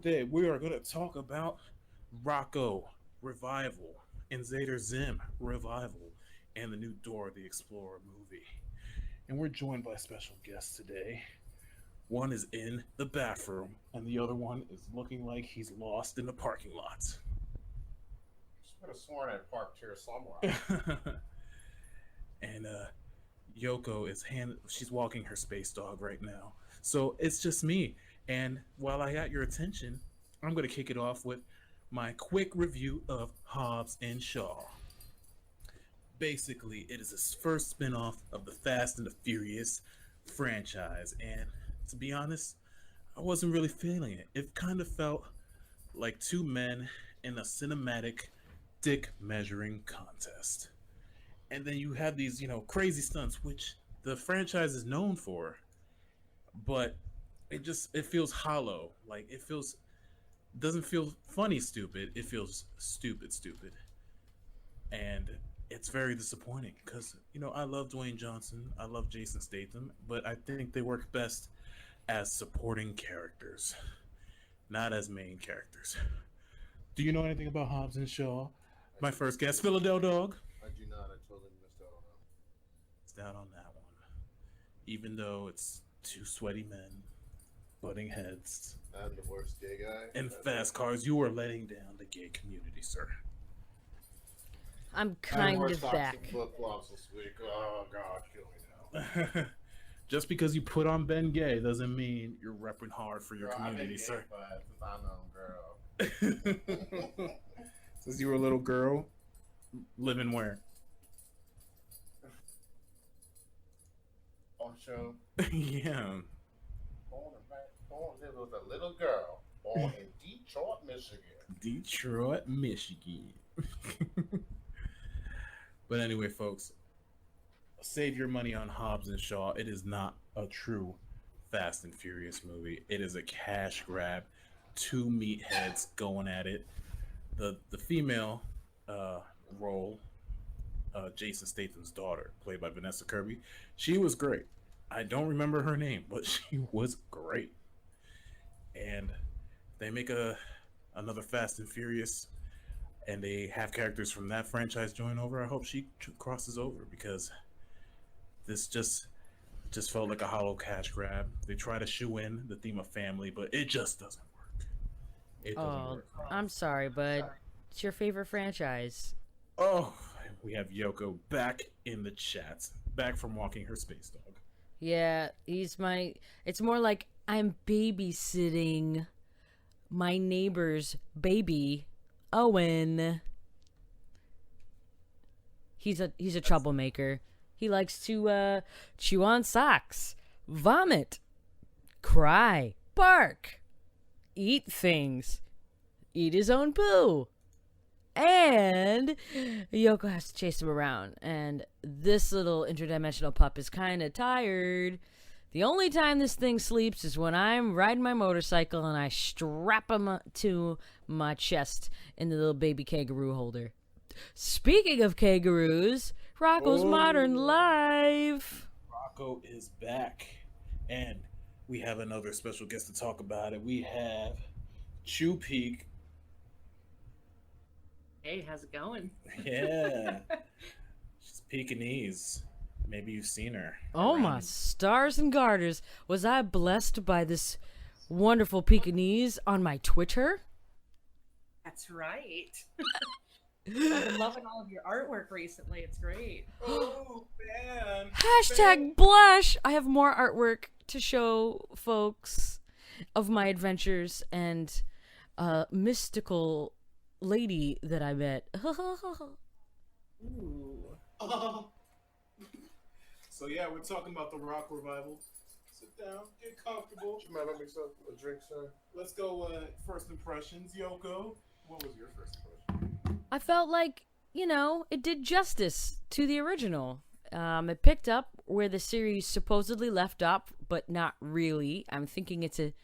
Today we are going to talk about Rocko Revival, Invader Zim Revival, and the new Dora the Explorer movie. And we're joined by special guests today. One is in the bathroom, and the other one is looking like he's lost in the parking lot. I could have sworn I parked here somewhere. And Yoko is she's walking her space dog right now. So it's just me. And while I got your attention, I'm going to kick it off with my quick review of Hobbs and Shaw. Basically, it is the first spin-off of the Fast and the Furious franchise, and to be honest, I wasn't really feeling it. It kind of felt like two men in a cinematic dick measuring contest. And then you have these, crazy stunts, which the franchise is known for, but it feels hollow. Like doesn't feel funny stupid. It feels stupid. And it's very disappointing because, I love Dwayne Johnson. I love Jason Statham, but I think they work best as supporting characters, not as main characters. Do you know anything about Hobbs and Shaw? My first guest, Philadeldog. I do not. I totally missed out on that. It's down on that one. Even though it's two sweaty men butting heads. And the worst gay guy. And fast cars, you are letting down the gay community, sir. I'm kind of back. Flip-flops this week. Oh God, kill me now. Just because you put on Ben Gay doesn't mean you're repping hard for your community, sir. Since I know, girl. Since you were a little girl, living where? On show. Yeah. Born was a little girl born in Detroit, Michigan. Detroit, Michigan. But anyway, folks, save your money on Hobbs and Shaw. It is not a true Fast and Furious movie. It is a cash grab. Two meatheads going at it. The female role, Jason Statham's daughter, played by Vanessa Kirby, she was great. I don't remember her name, but she was great. And they make another Fast and Furious, and they have characters from that franchise join over. I hope she crosses over because this just felt like a hollow cash grab. They try to shoe in the theme of family, but it just doesn't work. It doesn't work. I'm sorry, but it's your favorite franchise. Oh, we have Yoko back in the chat, back from walking her space dog. Yeah, it's more like I'm babysitting my neighbor's baby, Owen. He's a troublemaker. He likes to chew on socks, vomit, cry, bark, eat things, eat his own poo. And Yoko has to chase him around. And this little interdimensional pup is kind of tired. The only time this thing sleeps is when I'm riding my motorcycle and I strap him to my chest in the little baby kangaroo holder. Speaking of kangaroos, Rocko's Modern Life. Rocko is back. And we have another special guest to talk about it. We have Chewpeke. Hey, how's it going? Yeah. She's Pekingese. Maybe you've seen her. Oh, my stars and garters. Was I blessed by this wonderful Pekingese on my Twitter? That's right. I've been loving all of your artwork recently. It's great. Oh, man. Hashtag blush. I have more artwork to show folks of my adventures and mystical lady that I met. Ooh. So yeah, we're talking about the Rock Revival. Sit down, get comfortable. Do you mind having myself a drink, sir? Let's go first impressions. Yoko, what was your first impression? I felt like, it did justice to the original. It picked up where the series supposedly left off, but not really. I'm thinking it's an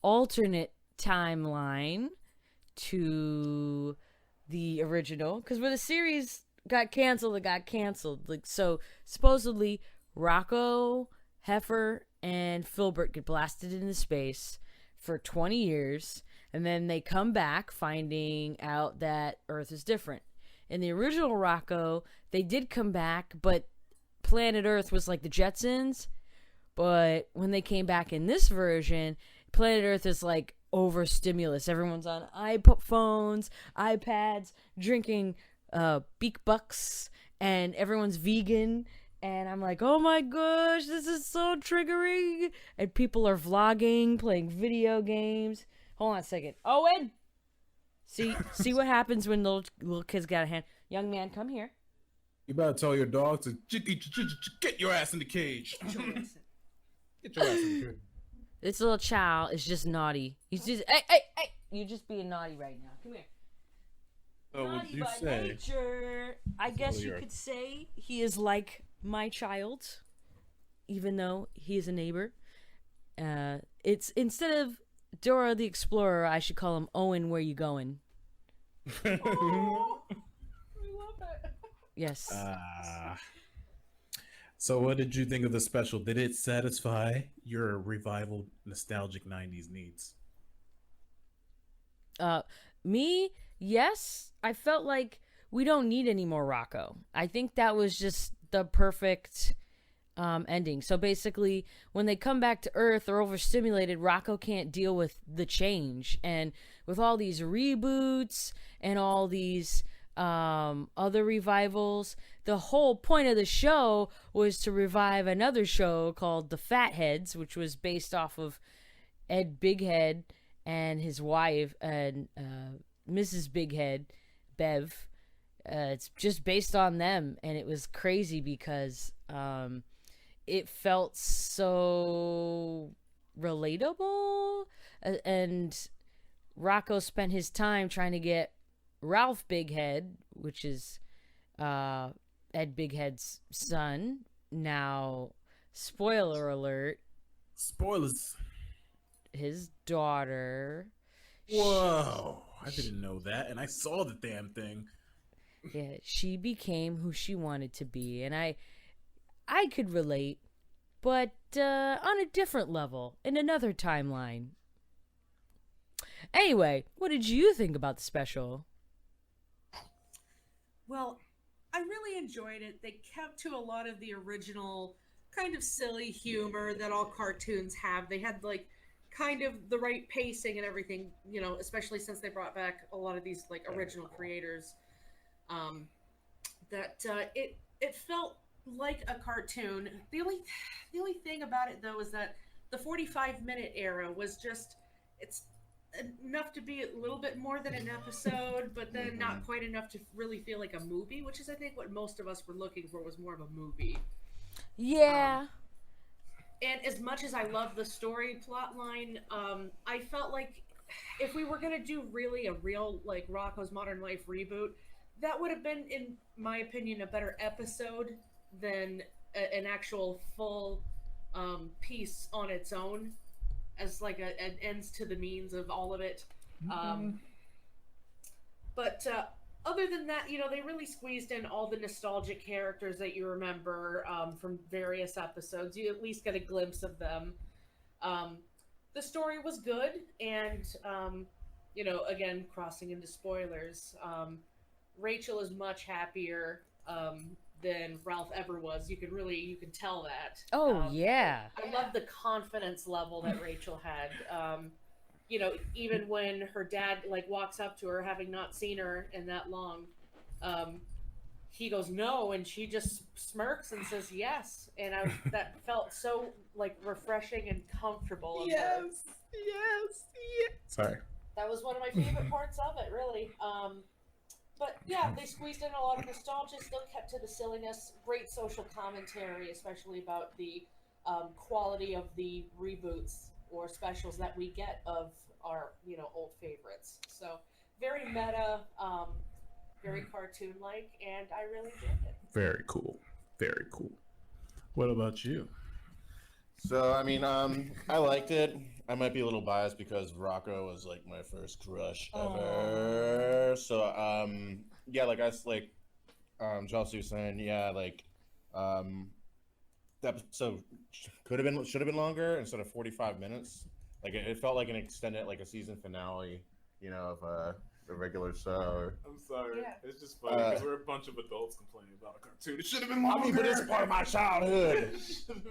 alternate timeline to the original, because where the series got canceled, it got canceled. Like, so supposedly Rocko, Heifer, and Filbert get blasted into space. for 20 years, and then they come back finding out that Earth is different. In the original Rocko, they did come back, but planet Earth was like the Jetsons. But when they came back in this version, planet Earth is like overstimulus. Everyone's on iPhones, iPads, drinking Beak Bucks, and everyone's vegan. And I'm like, oh my gosh, this is so triggering. And people are vlogging, playing video games. Hold on a second. Owen! See what happens when little kids got a hand. Young man, come here. You better tell your dog to get your ass in the cage. Get your ass in the cage. This little child is just naughty. He's just, hey! You're just being naughty right now. Come here. So would Naughty you by say? nature. I guess you could say he is like my child, even though he is a neighbor. It's instead of Dora the Explorer, I should call him Owen. Where you going? Oh, I love it. Yes. So what did you think of the special? Did it satisfy your revival nostalgic 90s needs? Me, yes. I felt like we don't need any more Rocko. I think that was just the perfect ending. So basically, when they come back to Earth, they're overstimulated. Rocko can't deal with the change. And with all these reboots and all these other revivals, the whole point of the show was to revive another show called The Fatheads, which was based off of Ed Bighead and his wife and Mrs. Bighead, Bev. It's just based on them, and it was crazy because it felt so relatable, and Rocko spent his time trying to get Ralph Bighead, which is Ed Bighead's son. Now, spoiler alert, Spoilers. his daughter. Whoa. I didn't know that, and I saw the damn thing. Yeah, she became who she wanted to be, and I could relate, but on a different level, in another timeline. Anyway, what did you think about the special? Well, I really enjoyed it. They kept to a lot of the original kind of silly humor that all cartoons have. They had like kind of the right pacing and everything, you know, especially since they brought back a lot of these like original creators. It felt like a cartoon. The only thing about it though is that the 45-minute era was just, it's enough to be a little bit more than an episode, but then not quite enough to really feel like a movie, which is I think what most of us were looking for, was more of a movie. Yeah. And as much as I love the story plot line, I felt like if we were gonna do really a real like Rocko's Modern Life reboot, that would have been, in my opinion, a better episode than an actual full piece on its own, as like an ends to the means of all of it. But other than that, you know, they really squeezed in all the nostalgic characters that you remember from various episodes. You at least get a glimpse of them. The story was good, and you know, again, crossing into spoilers, Rachel is much happier than Ralph ever was. You can tell that. Oh, yeah. I love the confidence level that Rachel had. You know, even when her dad like walks up to her, having not seen her in that long, he goes no, and she just smirks and says yes, and that felt so like refreshing and comfortable. Yes. Sorry. That was one of my favorite parts of it, really. But yeah, they squeezed in a lot of nostalgia, still kept to the silliness, great social commentary, especially about the quality of the reboots or specials that we get of our, you know, old favorites. So very meta, very cartoon-like, and I really enjoyed it. Very cool. Very cool. What about you? So, I mean, I liked it. I might be a little biased because Rocko was like my first crush ever. So, yeah, like Chelsea was saying, yeah, like, the episode should have been longer instead of 45 minutes. Like it felt like an extended, like a season finale, you know, of a regular show. I'm sorry. Yeah. It's just funny because we're a bunch of adults complaining about a cartoon. It should have been I longer. mean, but it's part of my childhood.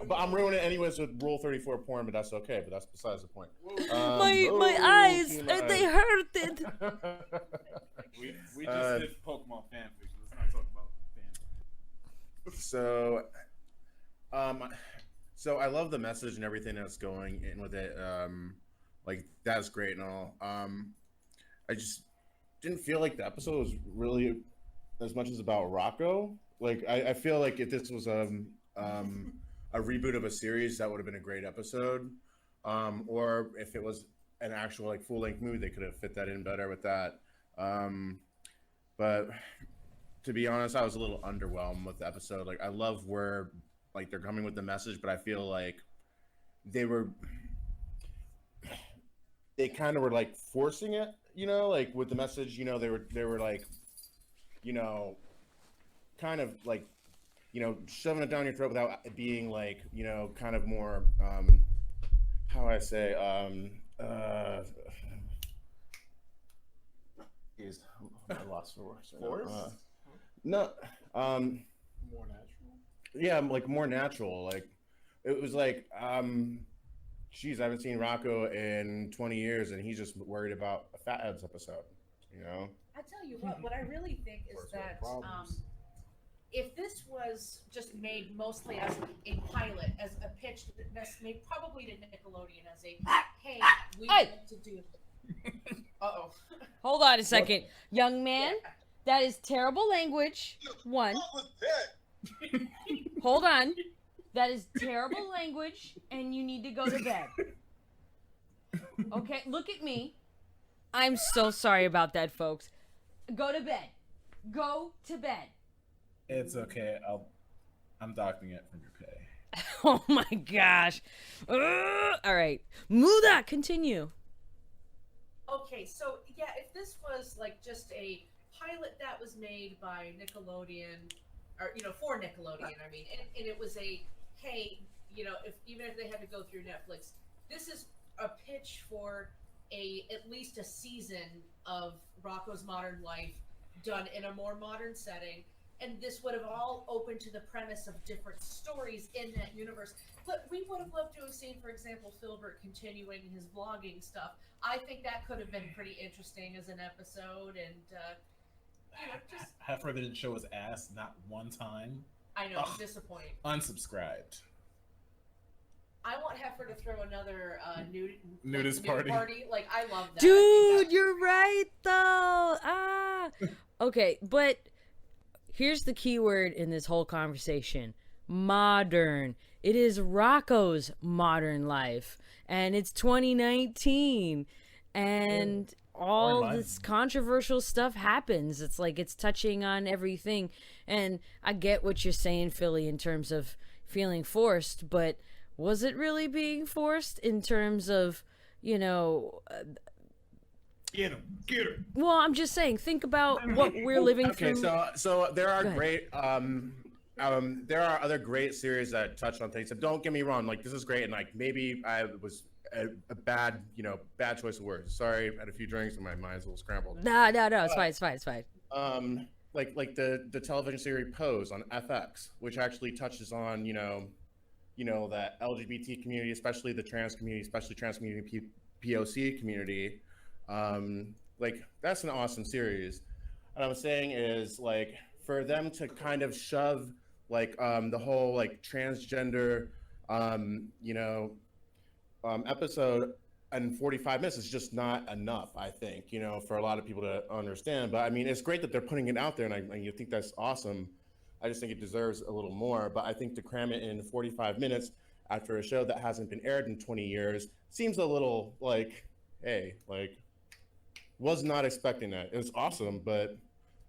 But I'm ruining it anyways with Rule 34 porn, but that's okay. But that's besides the point. My eyes, they hurt it. We just did Pokemon fanfic. Let's not talk about fanfic. So I love the message and everything that's going in with it. Like that's great and all. I just didn't feel like the episode was really as much as about Rocko. Like I feel like if this was a reboot of a series, that would have been a great episode. Or if it was an actual like full length movie, they could have fit that in better with that. But to be honest, I was a little underwhelmed with the episode. Like I love where like they're coming with the message, but I feel like they kind of were like forcing it, you know, like with the message, you know, they were like, you know, kind of like, you know, shoving it down your throat without it being like, you know, kind of more, how do I say, geez, I'm lost for words. Force? No, More natural. yeah, like more natural. Like it was like, geez, I haven't seen Rocko in 20 years, and he's just worried about a Fat Heads episode. You know. I tell you what I really think is First world that problems. if this was just made mostly as a pilot, as a pitch that's made probably to Nickelodeon as a, hey, we Hey! want to do. Uh-oh. Hold on a second. Young man, that is terrible language. One. Hold on. That is terrible language, and you need to go to bed. Okay, look at me. I'm so sorry about that, folks. Go to bed. Go to bed. It's okay. I'm docking it from your pay. Oh my gosh. All right. Muda, continue. Okay, so yeah, if this was like just a pilot that was made by Nickelodeon, or you know, for Nickelodeon, I mean, and it was a, hey, you know, even if they had to go through Netflix, this is a pitch for at least a season of Rocko's Modern Life done in a more modern setting, and this would have all opened to the premise of different stories in that universe. But we would have loved to have seen, for example, Filbert continuing his vlogging stuff. I think that could have been pretty interesting as an episode, and you know, just Heifer didn't show his ass not one time. I know, I'm disappointed. Unsubscribed. I want Heifer to throw another Nudist nude party. Like, I love that. Dude, you're right, though. Ah. Okay, but here's the key word in this whole conversation. Modern. It is Rocko's modern life. And it's 2019. And all this controversial stuff happens. It's like it's touching on everything. And I get what you're saying, Philly, in terms of feeling forced. But was it really being forced in terms of, you know... Get him. Get her. Well, I'm just saying, think about what we're living Okay, through. so there are Go ahead. great there are other great series that touch on things. So don't get me wrong, like this is great, and like maybe I was a bad choice of words. Sorry, I had a few drinks and my mind's a little scrambled. No, it's fine, it's fine. Like the television series Pose on FX, which actually touches on you know that LGBT community, especially the trans community, POC community. Like that's an awesome series. What I'm saying is like for them to kind of shove like the whole like transgender episode in 45 minutes is just not enough, I think, you know, for a lot of people to understand. But I mean, it's great that they're putting it out there, and I think that's awesome. I just think it deserves a little more. But I think to cram it in 45 minutes after a show that hasn't been aired in 20 years seems a little like, hey, like, was not expecting that. It was awesome, but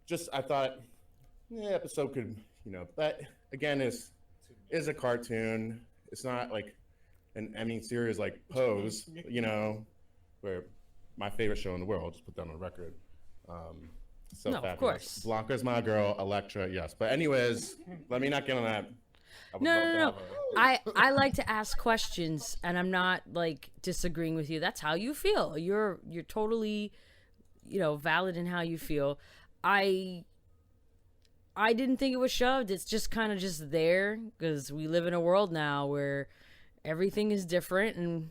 just I thought, episode could, you know, that again is a cartoon. It's not like an Emmy series like Pose, you know, where my favorite show in the world. I'll just put that on the record. So No, of fabulous. course. Blanca's my girl. Electra, yes. But anyways, let me not get on that. I would No, love no, to no. have a- I like to ask questions, and I'm not like disagreeing with you. That's how you feel. You're totally, valid in how you feel. I didn't think it was shoved. It's just kind of just there because we live in a world now where everything is different, and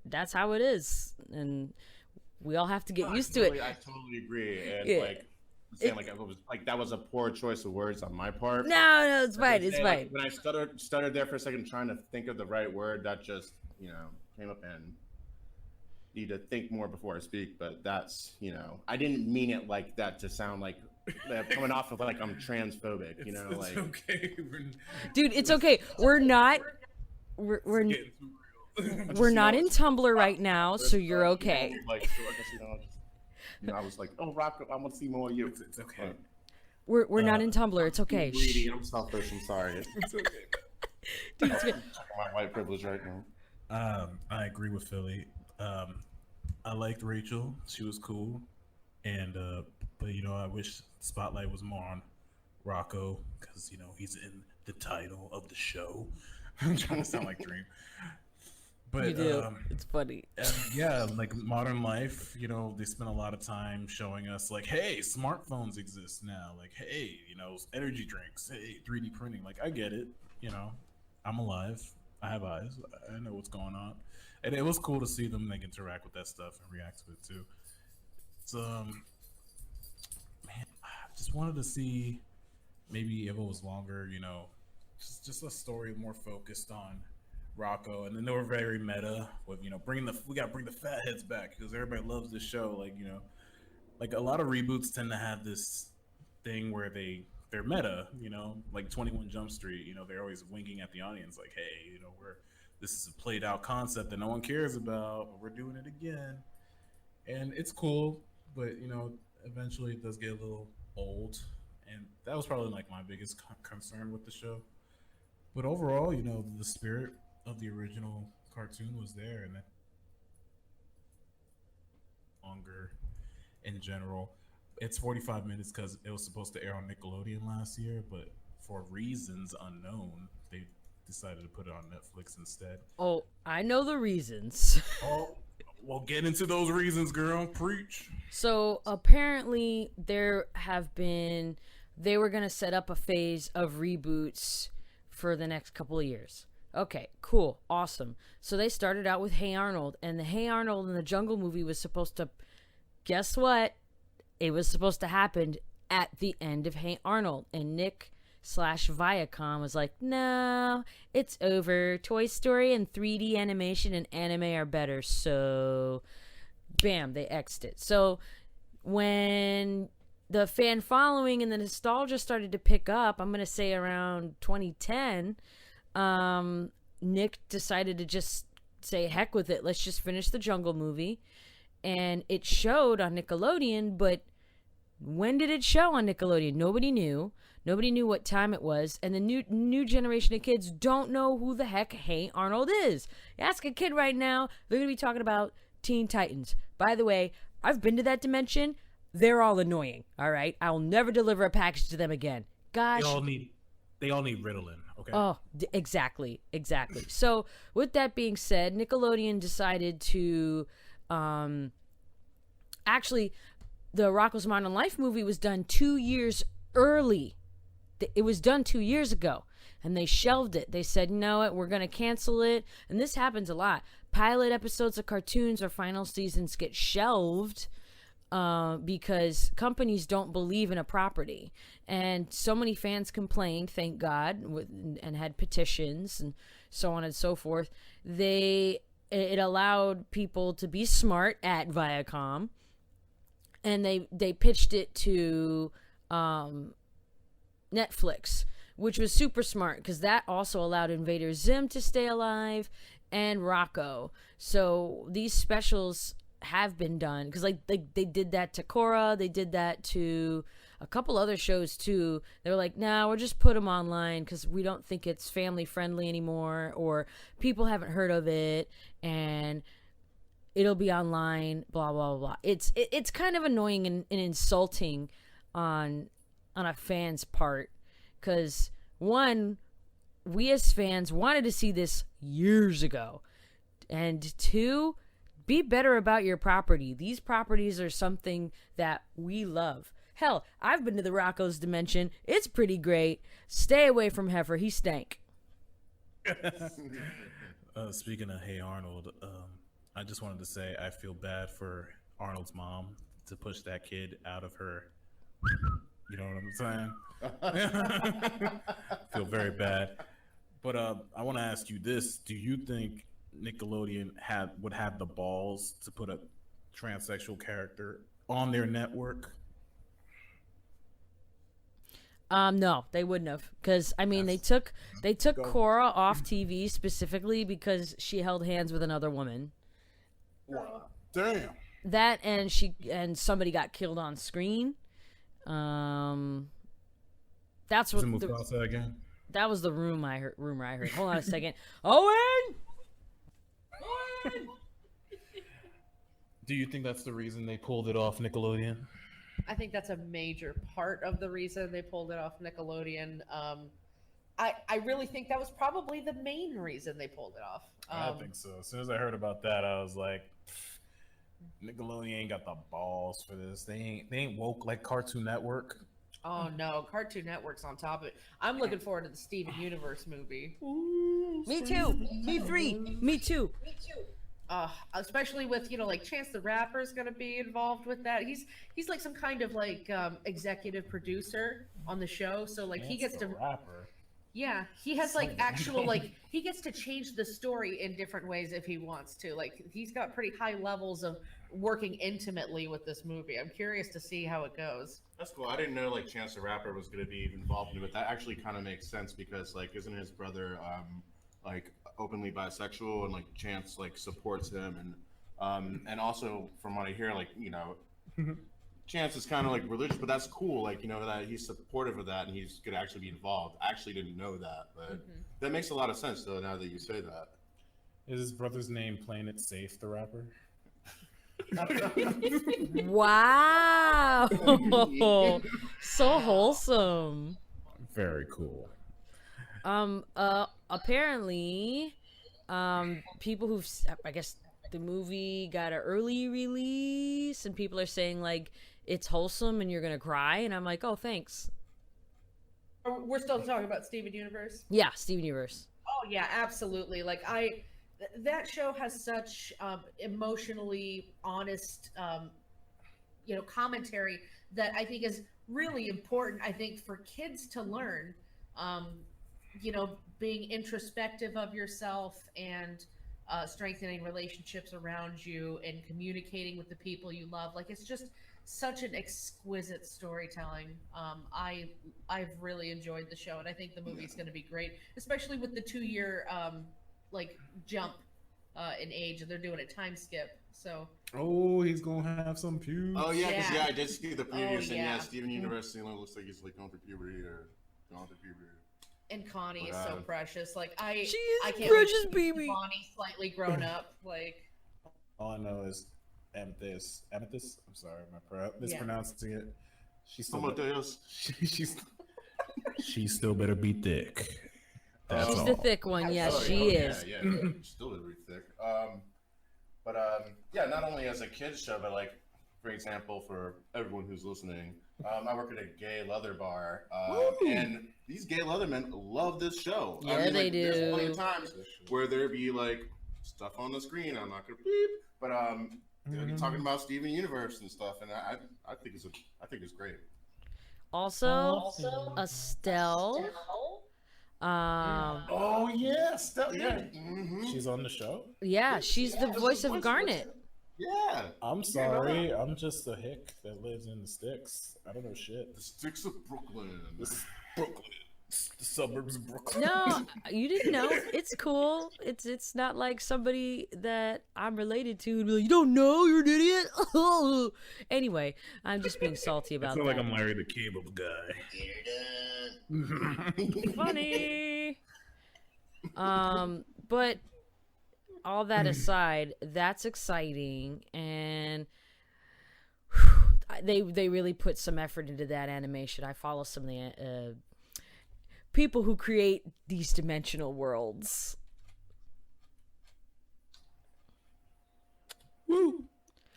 that's how it is, and we all have to get used to it. I totally agree, and Yeah. like saying like it was like that was a poor choice of words on my part. No, it's fine. It's Say, fine. like, when I stuttered there for a second, trying to think of the right word, that just came up, and need to think more before I speak. But that's I didn't mean it like that to sound like coming off of like I'm transphobic. It's like okay. Dude, it's okay. We're not we're Getting too real. we're not in Tumblr right now, so you're okay. Like so I guess, I was like, oh, Rocko, I want to see more of you. It's okay. We're not in Tumblr. It's okay. I'm greedy. I'm selfish. I'm sorry. It's okay. Dude, it's good. My white privilege right now. I agree with Philly. I liked Rachel. She was cool, and but I wish spotlight was more on Rocko because he's in the title of the show. I'm trying to sound like Dream, but You do. It's funny. yeah, like modern life. They spend a lot of time showing us like, hey, smartphones exist now. Like, hey, energy drinks. Hey, 3D printing. Like, I get it. I'm alive. I have eyes. I know what's going on. And it was cool to see them like interact with that stuff and react to it too. It's man, I just wanted to see maybe if it was longer, just a story more focused on Rocko, and then they were very meta with we gotta bring the fat heads back because everybody loves this show. Like a lot of reboots tend to have this thing where they're meta, like 21 Jump Street. They're always winking at the audience, like, hey, this is a played out concept that no one cares about, but we're doing it again. And it's cool, but eventually it does get a little old. And that was probably like my biggest concern with the show. But overall, the spirit of the original cartoon was there, and longer in general. It's 45 minutes because it was supposed to air on Nickelodeon last year, but for reasons unknown, they decided to put it on Netflix instead. Oh, I know the reasons. Oh, well, get into those reasons, girl. Preach. So apparently they were going to set up a phase of reboots for the next couple of years. Okay, cool, awesome. So they started out with Hey Arnold, and the Hey Arnold in the Jungle movie was supposed to, guess what? It was supposed to happen at the end of Hey Arnold, and Nick/Viacom was like, no, it's over. Toy Story and 3D animation and anime are better. So, bam, they X'd it. So, when the fan following and the nostalgia started to pick up, I'm going to say around 2010, Nick decided to just say, heck with it. Let's just finish the Jungle movie. And it showed on Nickelodeon, but when did it show on Nickelodeon? Nobody knew. Nobody knew what time it was, and the new generation of kids don't know who the heck Hey Arnold is. You ask a kid right now, they're going to be talking about Teen Titans. By the way, I've been to that dimension. They're all annoying, all right? I'll never deliver a package to them again. Gosh. They all need Ritalin, okay? Oh, exactly. So, with that being said, Nickelodeon decided to actually, the Rocko's Modern Life movie was done 2 years early. It was done 2 years ago, and they shelved it. They said, no, we're going to cancel it. And this happens a lot. Pilot episodes of cartoons or final seasons get shelved because companies don't believe in a property. And so many fans complained, thank God, and had petitions and so on and so forth. It allowed people to be smart at Viacom, and they pitched it to Netflix, which was super smart because that also allowed Invader Zim to stay alive and Rocko. So these specials have been done because they did that to Korra, they did that to a couple other shows too. They were like, nah, we'll just put them online because we don't think it's family friendly anymore, or people haven't heard of it and it'll be online, blah blah blah. It's kind of annoying and insulting on a fan's part, because one, we as fans wanted to see this years ago. And 2, be better about your property. These properties are something that we love. Hell, I've been to the Rocko's dimension. It's pretty great. Stay away from Heifer. He stank. Speaking of Hey Arnold, I just wanted to say I feel bad for Arnold's mom to push that kid out of her. You know what I'm saying? Feel very bad. But I want to ask you this: do you think Nickelodeon would have the balls to put a transsexual character on their network? No, they wouldn't have, because I mean they took Cora off TV specifically because she held hands with another woman. Wow. Damn. That and somebody got killed on screen. That's what Mufasa again. That was the rumor I heard. Hold on a second. Owen. Do you think that's the reason they pulled it off Nickelodeon? I think that's a major part of the reason they pulled it off Nickelodeon. I really think that was probably the main reason they pulled it off. I think so. As soon as I heard about that, I was like, Nickelodeon ain't got the balls for this. They ain't woke like Cartoon Network. Oh no, Cartoon Network's on top of it. I'm looking forward to the Steven Universe movie. Me too. Me 3. Me too. Especially with like Chance the Rapper's gonna be involved with that. He's like some kind of like executive producer on the show, so like he gets to rapper. Yeah, he has like actual like he gets to change the story in different ways if he wants to. Like he's got pretty high levels of working intimately with this movie. I'm curious to see how it goes. That's cool. I didn't know like Chance the Rapper was going to be involved in it, but that actually kind of makes sense because like isn't his brother like openly bisexual, and like Chance like supports him, and also from what I hear, like Chance is kind of like religious, but that's cool. Like that he's supportive of that and he's gonna actually be involved. I actually didn't know that, but that makes a lot of sense though now that you say that. Is his brother's name Plain It Safe the rapper? Wow. So wholesome. Very cool. Apparently, people who've, I guess the movie got an early release and people are saying like it's wholesome and you're gonna cry, and I'm like, oh, thanks. We're still talking about Steven Universe? Yeah, Steven Universe. Oh yeah, absolutely. Like that show has such emotionally honest, commentary that I think is really important. I think for kids to learn, being introspective of yourself and strengthening relationships around you and communicating with the people you love. Like it's just such an exquisite storytelling. I've really enjoyed the show, and I think the movie's going to be great, especially with the 2-year jump in age. They're doing a time skip. So he's gonna have some pubes. Oh yeah, because I did see the previews, yeah. and Steven Universe looks like he's like going through puberty or going through puberty. And Connie is so precious. Like she is I can't precious, wait baby. Connie slightly grown up. Like all I know is Amethyst. I'm sorry, I'm mispronouncing it. She's still better be thick. That's She's all. the thick one. Yes, she is. Yeah, she's still very thick. Not only as a kids show, but like, for example, for everyone who's listening, I work at a gay leather bar, and these gay leathermen love this show. Yeah, they do. There's plenty of times where there be like stuff on the screen. I'm not gonna beep, but you're talking about Steven Universe and stuff, and I think it's great. Also Estelle. Oh yeah, Stella. Yeah. She's on the show. Yeah, she's the voice of Garnet. Yeah. I'm sorry, I'm just a hick that lives in the sticks. I don't know shit. The sticks of Brooklyn. The suburbs of Brooklyn. No, you didn't know. It's cool. It's not like somebody that I'm related to would be like, you don't know, you're an idiot. Anyway, I'm just being salty about It's not that. like I'm Larry the Cable Guy. Funny. But all that aside, that's exciting, and they really put some effort into that animation. I follow some of the people who create these dimensional worlds. Woo!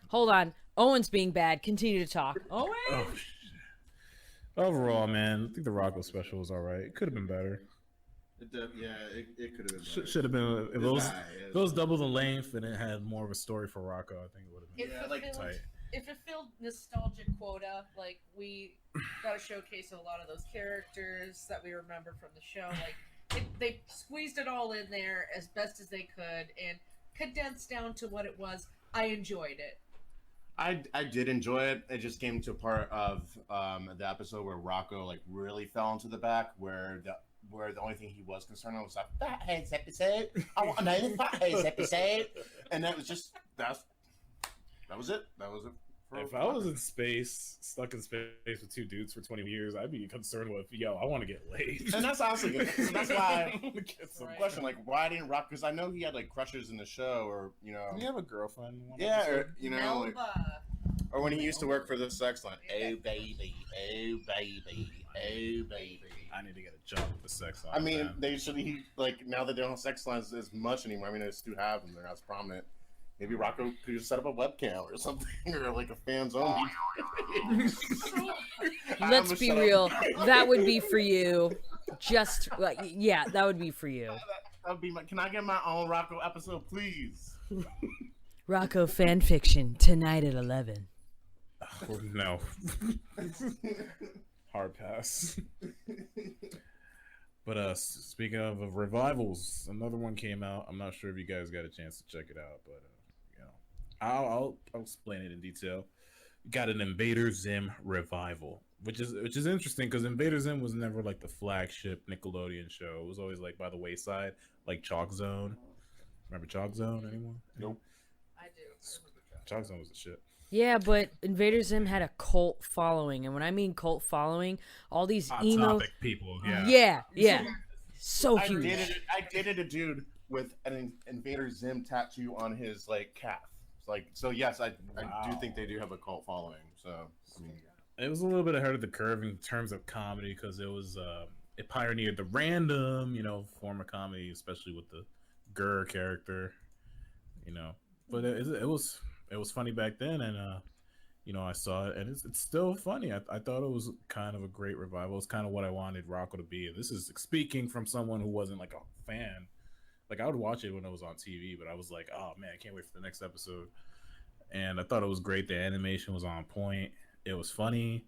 Hold on. Owen's being bad. Continue to talk. Owen? Oh, shit. Overall, man, I think the Rocko special was all right. It could have been better. It could have been. Better. Should have been if it was double the length and it had more of a story for Rocko. I think it would have been tight. It fulfilled nostalgic quota. Like, we got to showcase a lot of those characters that we remember from the show. Like, they squeezed it all in there as best as they could and condensed down to what it was. I enjoyed it. I did enjoy it. It just came to a part of the episode where Rocko like really fell into the back, where the only thing he was concerned with was like Fatheads episode. I want to know the Fatheads episode, and that was just that was it. That was it. If I was in space, stuck in space with two dudes for 20 years, I'd be concerned with, I want to get laid. And that's honestly good. So that's why I want to get some question, like, why didn't Rock? Because I know he had like crushes in the show, or Did he have a girlfriend? Yeah, or, like, Melba. or when he used to work for the sex line. Oh baby, oh baby, oh baby. I need to get a job with the sex line. I mean, man. they should be like now that they don't have sex lines as much anymore. I mean, they still have them; they're not as prominent. Maybe Rocko could just set up a webcam or something, or like a fans only. Let's be real. That would be for you. Just, yeah, that would be for you. That would be my. Can I get my own Rocko episode, please? Rocko fan fiction tonight at 11. Oh, no. Hard pass. But speaking of revivals, another one came out. I'm not sure if you guys got a chance to check it out, but I'll explain it in detail. We got an Invader Zim Revival, which is interesting because Invader Zim was never like the flagship Nickelodeon show. It was always like by the wayside, like Chalk Zone. Remember Chalk Zone? Anyone? Nope. I do. Chalk Zone was the shit. Yeah, but Invader Zim had a cult following, and when I mean cult following, all these Hot emo topic people, yeah. Yeah, so I huge. dated a dude with an Invader Zim tattoo on his like calf. So yes, I do think they do have a cult following. So I mean, it was a little bit ahead of the curve in terms of comedy because it was it pioneered the random form of comedy, especially with the Gurr character, but it was funny back then, and I saw it, and it's still funny. I thought it was kind of a great revival. It's kind of what I wanted Rocko to be. This is speaking from someone who wasn't like a fan. Like, I would watch it when it was on TV, but I was like, oh man, I can't wait for the next episode. And I thought it was great. The animation was on point. It was funny,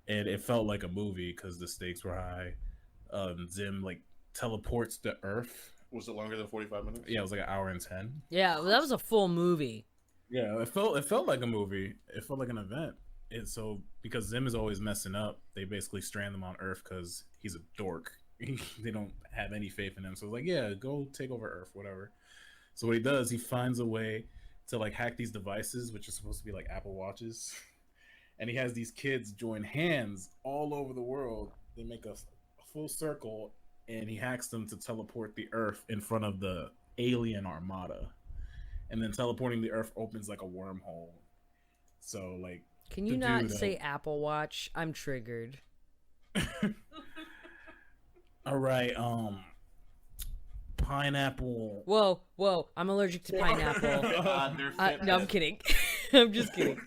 and it felt like a movie because the stakes were high. Zim like teleports to Earth. was it longer than 45 minutes? Yeah, it was like an hour and 10. Yeah, well, that was a full movie. Yeah, it felt like a movie. It felt like an event. So because Zim is always messing up, they basically strand him on Earth because he's a dork. They don't have any faith in him. So it's like, yeah, go take over Earth, whatever. So what he does, he finds a way to like hack these devices, which are supposed to be like Apple Watches. And he has these kids join hands all over the world. They make a full circle, and he hacks them to teleport the Earth in front of the alien armada. And then teleporting the Earth opens like a wormhole. So like, can you not say Apple Watch? I'm triggered. All right, pineapple. Whoa! I'm allergic to pineapple. No, I'm kidding. I'm just kidding.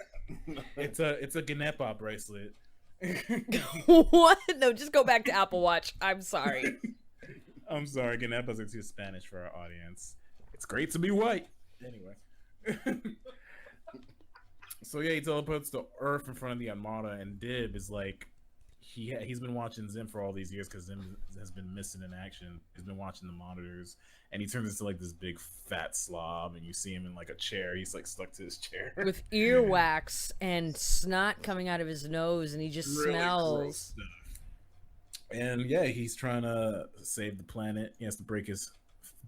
It's a Ganepa bracelet. What? No, just go back to Apple Watch. I'm sorry. I'm sorry, Ganepa's into Spanish for our audience. It's great to be white. Anyway. So yeah, he teleports to Earth in front of the Armada, and Dib is like, he's been watching Zim for all these years because Zim has been missing in action. He's been watching the monitors, and he turns into like this big fat slob, and you see him in like a chair. He's like stuck to his chair with earwax and snot coming out of his nose, and he just really smells. And yeah, he's trying to save the planet. He has to break his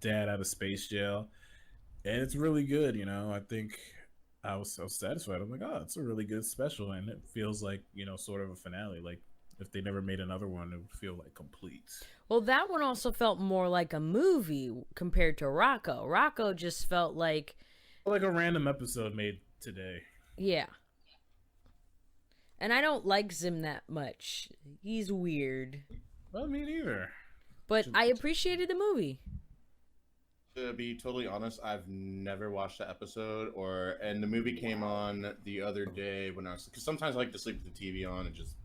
dad out of space jail, and it's really good. I think I was so satisfied. I'm like, oh, it's a really good special, and it feels like sort of a finale. Like, if they never made another one, it would feel like complete. Well, that one also felt more like a movie compared to Rocko. Rocko just felt like a random episode made today. Yeah. And I don't like Zim that much. He's weird. Well, me neither. But I appreciated the movie. To be totally honest, I've never watched the episode, and the movie came on the other day when I was, because sometimes I like to sleep with the TV on and just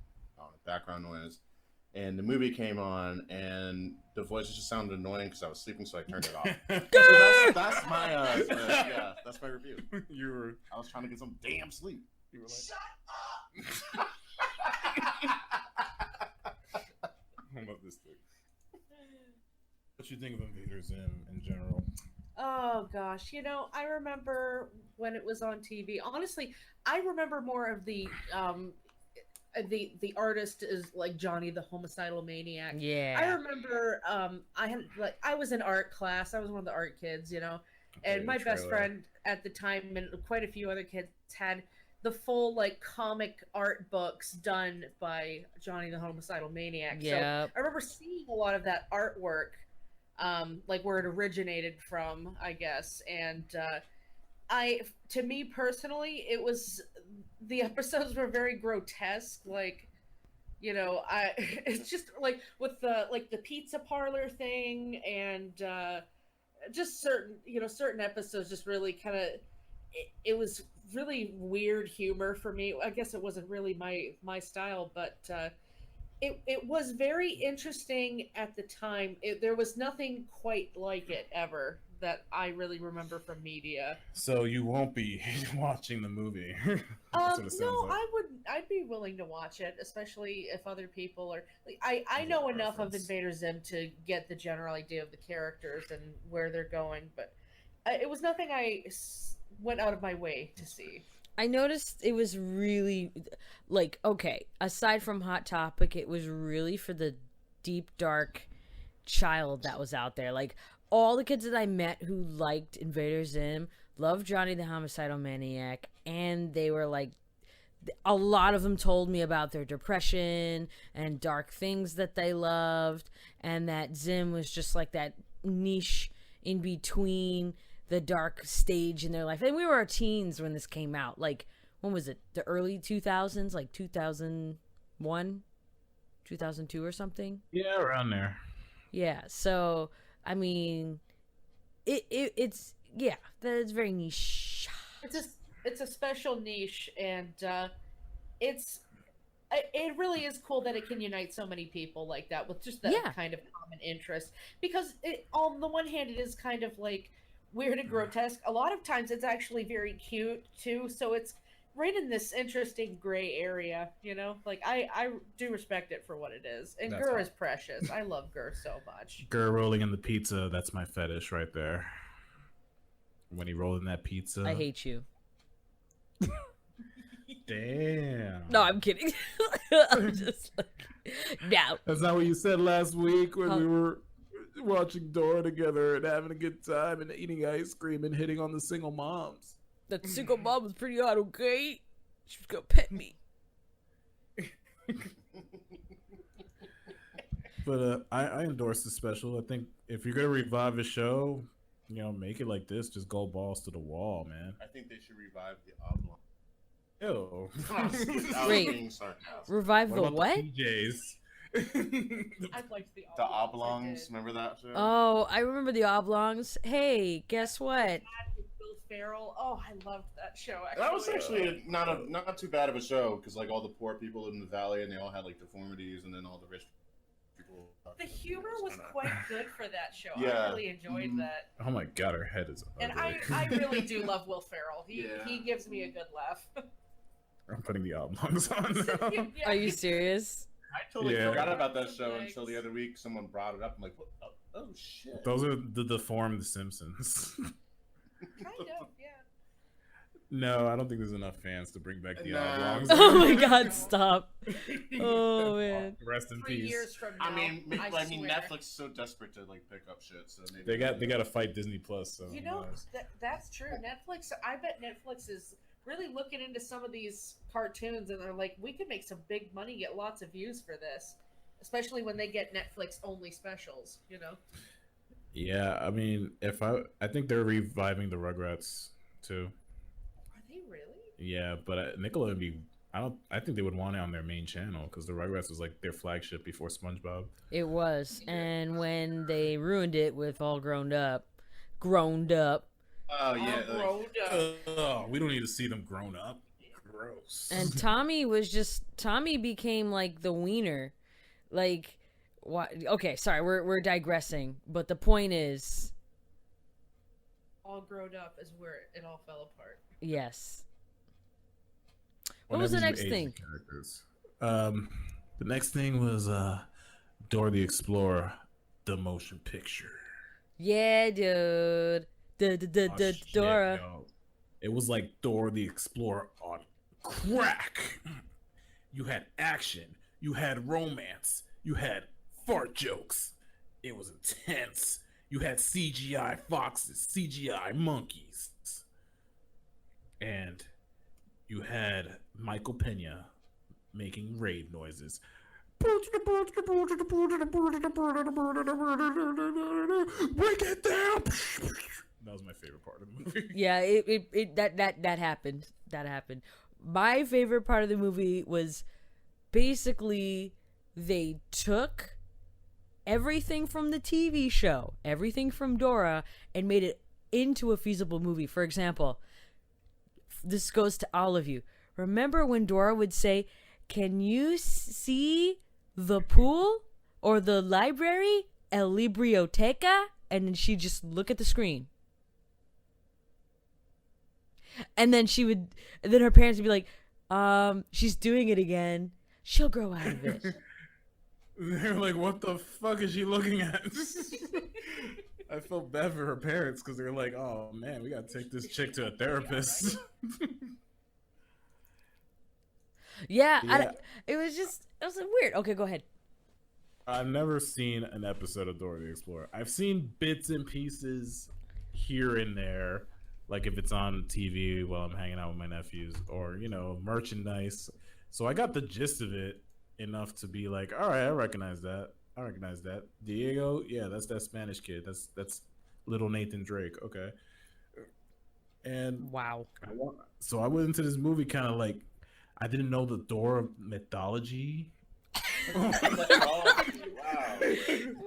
background noise. And the movie came on, and the voices just sounded annoying because I was sleeping, so I turned it off. So that's my yeah, that's my review. I was trying to get some damn sleep. You were like, shut up. I love this thing. What you think of Invader Zim in general? Oh gosh, I remember when it was on TV. Honestly, I remember more of the artist is like Johnny the Homicidal Maniac. Yeah. I remember I was in art class. I was one of the art kids, and my best friend at the time and quite a few other kids had the full like comic art books done by Johnny the Homicidal Maniac. Yep. So I remember seeing a lot of that artwork, like where it originated from, I guess. And to me personally, the episodes were very grotesque. Like, it's just like with the pizza parlor thing and just certain episodes just really kind of, it was really weird humor for me. I guess it wasn't really my style, but it was very interesting at the time. There was nothing quite like it ever that I really remember from media. So you won't be watching the movie? No, I'd be willing to watch it, especially if other people are. Like, I know enough of Invader Zim to get the general idea of the characters and where they're going, but it was nothing I went out of my way to see. I noticed it was really, like, okay, aside from Hot Topic, it was really for the deep, dark child that was out there. Like, all the kids that I met who liked Invader Zim loved Johnny the Homicidal Maniac, and they were like, a lot of them told me about their depression and dark things that they loved, and that Zim was just like that niche in between the dark stage in their life. And we were teens when this came out. Like, when was it? The early 2000s? Like 2001? 2002 or something? Yeah, around there. Yeah, so, I mean, it's that's very niche. It's a special niche, and it really is cool that it can unite so many people like that with just that kind of common interest. Because on the one hand, it is kind of like weird and grotesque. A lot of times it's actually very cute too, so it's right in this interesting gray area, like I do respect it for what it is. And Gur is precious. I love Gur so much. Gur rolling in the pizza, that's my fetish right there. When he rolled in that pizza. I hate you. Damn. No, I'm kidding. I'm just like, no. That's not what you said last week when we were watching Dora together and having a good time and eating ice cream and hitting on the single moms. That single mom was pretty hot, okay? She was gonna pet me. But I endorse the special. I think if you're gonna revive a show, make it like this. Just go balls to the wall, man. I think they should revive the Oblong. Ew. Wait, revive the what? The PJs. I liked the Oblongs. Remember that show? Oh, I remember the Oblongs. Hey, guess what? Will Ferrell. Oh, I loved that show. Actually. That was actually not too bad of a show because like all the poor people lived in the valley and they all had like deformities, and then all the rich people. The humor was quite good for that show. Yeah. I really enjoyed that. Oh my god, her head is ugly. And I really do love Will Ferrell. He gives me a good laugh. I'm putting the oblongs on now. Are you serious? I totally forgot about that show until the other week. Someone brought it up. I'm like, what? Oh shit. Those are the deformed Simpsons. Kind of, yeah. No, I don't think there's enough fans to bring back the Nah. oblongs. Oh my god, stop. Oh man. Rest in 3 peace. years from now. I mean, I Netflix swear. is so desperate to like pick up shit, so maybe They got to fight Disney Plus. So That's true. Netflix. I bet Netflix is really looking into some of these cartoons, and they're like, we could make some big money, get lots of views for this, especially when they get Netflix only specials. Yeah, I mean, I think they're reviving the Rugrats too. Are they really? Yeah, but Nickelodeon I think they would want it on their main channel because the Rugrats was like their flagship before SpongeBob. It was, and when they ruined it with all grown up, Oh yeah. We don't need to see them grown up. Gross. and Tommy became like the wiener, like what? Okay, sorry, we're digressing, but the point is, All grown up is where it all fell apart. yes. What was the Whenever next you age thing? the characters. The next thing was Dora the Explorer, the motion picture. Yeah, dude. Oh, shit, Dora. yo. It was like Dora the Explorer on crack. You had action, you had romance, you had fart jokes. It was intense. You had CGI foxes, CGI monkeys, and you had Michael Pena making raid noises. Break it down. That was my favorite part of the movie. Yeah, that happened. That happened. My favorite part of the movie was basically they took everything from the TV show, everything from Dora, and made it into a feasible movie. For example, this goes to all of you. Remember when Dora would say, "Can you see the pool or the library? El Biblioteca?" And then she'd just look at the screen. And then her parents would be like, she's doing it again. She'll grow out of it. They're like, what the fuck is she looking at? I felt bad for her parents because they're like, oh man, we gotta take this chick to a therapist. Yeah. It was weird. Okay, go ahead. I've never seen an episode of Dora the Explorer. I've seen bits and pieces here and there, like if it's on TV while I'm hanging out with my nephews, or merchandise. So I got the gist of it enough to be like, all right, I recognize that. Diego, yeah, that's that Spanish kid. That's little Nathan Drake. Okay. And Wow. so I went into this movie kind of like I didn't know the Dora mythology. Wow.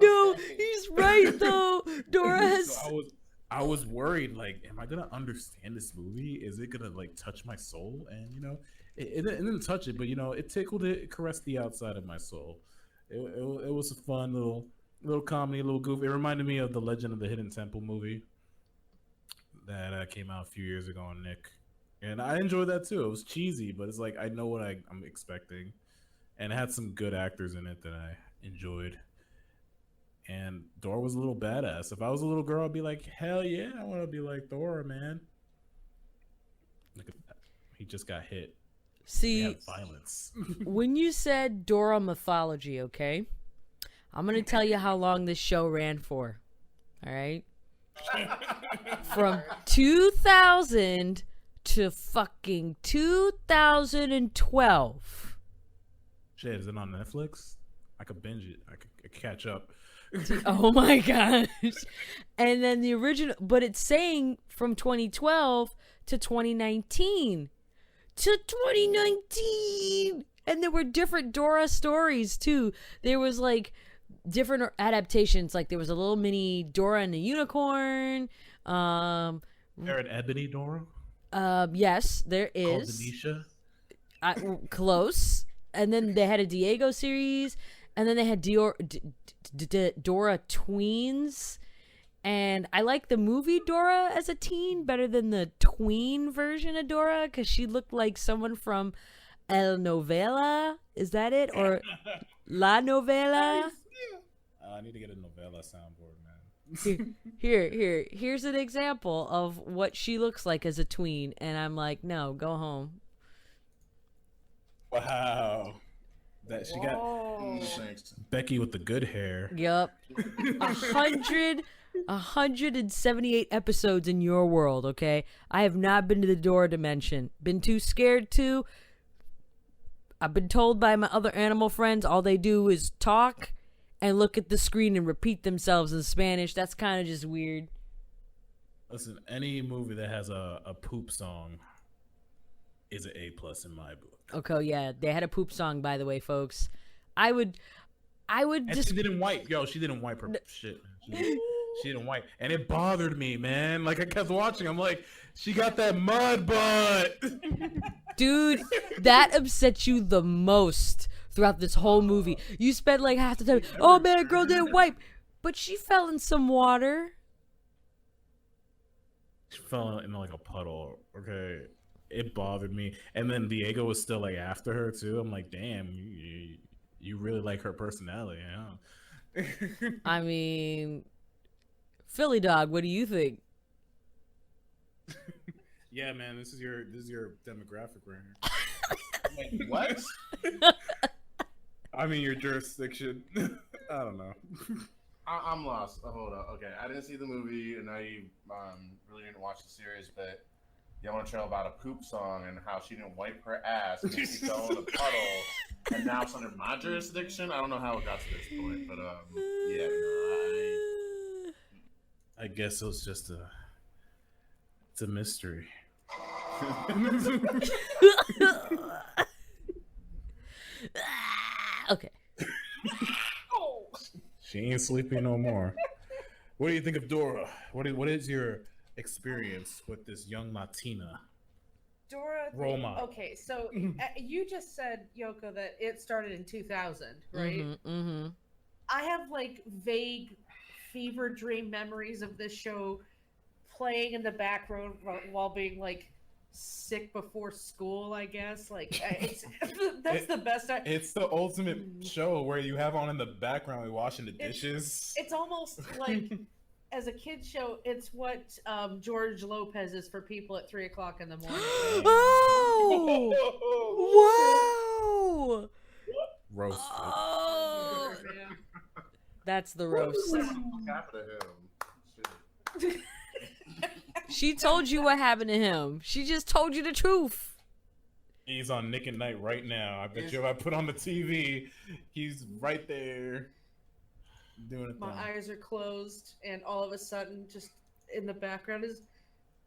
No, he's right though. Dora has. So I was worried, like, am I gonna understand this movie? Is it gonna like touch my soul? And it didn't touch it, but it tickled it, caressed the outside of my soul. It was a fun little comedy, a little goof. It reminded me of the Legend of the Hidden Temple movie that came out a few years ago on Nick, and I enjoyed that too. It was cheesy, but it's like I know what I'm expecting, and it had some good actors in it that I enjoyed. And Dora was a little badass. If I was a little girl, I'd be like, hell yeah, I want to be like Dora, man. Look at that. He just got hit. See, They have violence. when you said Dora mythology, okay, I'm gonna tell you how long this show ran for. All right, from 2000 to fucking 2012. Shit, is it on Netflix? I could binge it. I could catch up. Oh my gosh. And then the original, but it's saying from 2012 to 2019. To 2019. And there were different Dora stories too. There was like different adaptations. Like there was a little mini Dora and the Unicorn. There an Ebony Dora? Yes, there Called is. Denisha? Close. And then they had a Diego series. And then they had Dora tweens. And I like the movie Dora as a teen better than the tween version of Dora because she looked like someone from El Novela. Is that it? Or La Novela? I need to get a novella soundboard, man. Here's an example of what she looks like as a tween. And I'm like, no, go home. Wow. That she got Thanks. Becky with the good hair. Yup. 178 episodes in your world, okay? I have not been to the Dora dimension. Been too scared to. I've been told by my other animal friends all they do is talk and look at the screen and repeat themselves in Spanish. That's kind of just weird. Listen, any movie that has a poop song is an A+ in my book. Okay, yeah, they had a poop song, by the way, folks. I would And just she didn't wipe. Yo, she didn't wipe her shit. She didn't wipe. And it bothered me, man. Like, I kept watching. I'm like, she got that mud butt. Dude, that upset you the most throughout this whole movie. You spent like half the time, oh man, girl didn't wipe. But she fell in some water. She fell in like a puddle. Okay. It bothered me. And then Diego was still like after her too. I'm like, damn, you really like her personality, huh? I mean, Philly dog, what do you think? Yeah, man, this is your demographic right here. Wait, what? I mean, your jurisdiction. I don't know. I'm lost. Oh, hold on. Okay, I didn't see the movie, and I really didn't watch the series, but y'all want to tell about a poop song and how she didn't wipe her ass and she fell in a puddle, and now it's under my jurisdiction? I don't know how it got to this point, but yeah, no, I guess it was just it's a mystery. Okay. She ain't sleeping no more. What do you think of Dora? What is your experience with this young Latina? Dora. Role model. Okay, so you just said, Yoko, that it started in 2000, right? Mm-hmm. I have like vague fever dream memories of this show playing in the background while being like sick before school, I guess. Like that's the best. It's the ultimate show where you have on in the background washing the dishes. It's almost like as a kid's show, it's what George Lopez is for people at 3:00 in the morning. Oh! Whoa! Roast. Oh! Yeah. That's the roast. what happened to him? Shit. She told you what happened to him. She just told you the truth. He's on Nick at Night right now. I bet you if I put on the TV, he's right there doing it. My eyes are closed, and all of a sudden, just in the background is